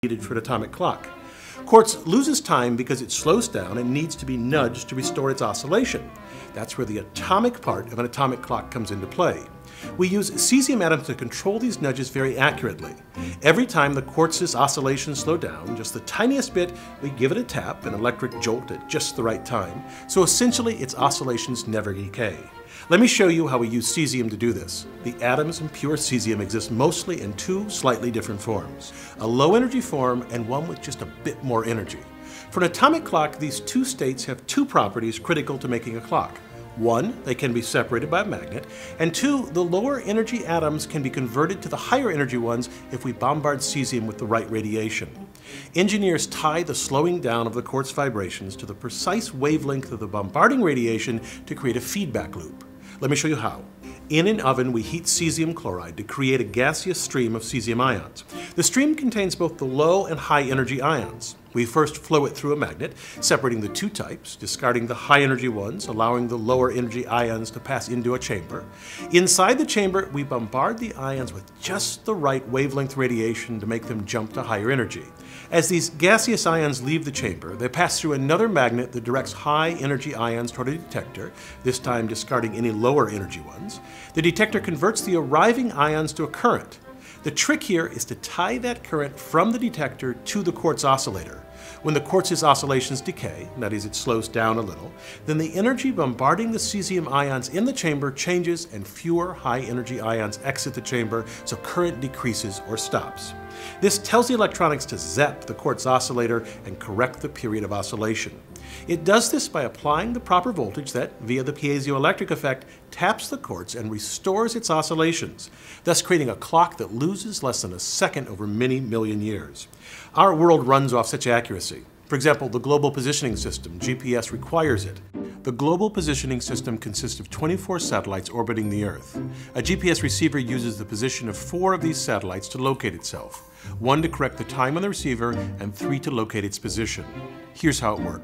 needed for an atomic clock. Quartz loses time because it slows down and needs to be nudged to restore its oscillation. That's where the atomic part of an atomic clock comes into play. We use cesium atoms to control these nudges very accurately. Every time the quartz's oscillations slow down, just the tiniest bit, we give it a tap, an electric jolt at just the right time, so essentially its oscillations never decay. Let me show you how we use cesium to do this. The atoms in pure cesium exist mostly in two slightly different forms, a low energy form and one with just a bit more energy. For an atomic clock, these two states have two properties critical to making a clock. One, they can be separated by a magnet, and two, the lower energy atoms can be converted to the higher energy ones if we bombard cesium with the right radiation. Engineers tie the slowing down of the quartz vibrations to the precise wavelength of the bombarding radiation to create a feedback loop. Let me show you how. In an oven, we heat cesium chloride to create a gaseous stream of cesium ions. The stream contains both the low and high energy ions. We first flow it through a magnet, separating the two types, discarding the high energy ones, allowing the lower energy ions to pass into a chamber. Inside the chamber, we bombard the ions with just the right wavelength radiation to make them jump to higher energy. As these gaseous ions leave the chamber, they pass through another magnet that directs high energy ions toward a detector, this time discarding any lower energy ones. The detector converts the arriving ions to a current. The trick here is to tie that current from the detector to the quartz oscillator. When the quartz's oscillations decay, that is, it slows down a little, then the energy bombarding the cesium ions in the chamber changes and fewer high energy ions exit the chamber, so current decreases or stops. This tells the electronics to zap the quartz oscillator and correct the period of oscillation. It does this by applying the proper voltage that, via the piezoelectric effect, taps the quartz and restores its oscillations, thus creating a clock that loses less than a second over many million years. Our world runs off such accuracy. For example, the Global Positioning System, GPS, requires it. The Global Positioning System consists of 24 satellites orbiting the Earth. A GPS receiver uses the position of 4 of these satellites to locate itself, 1 to correct the time on the receiver, and 3 to locate its position. Here's how it works.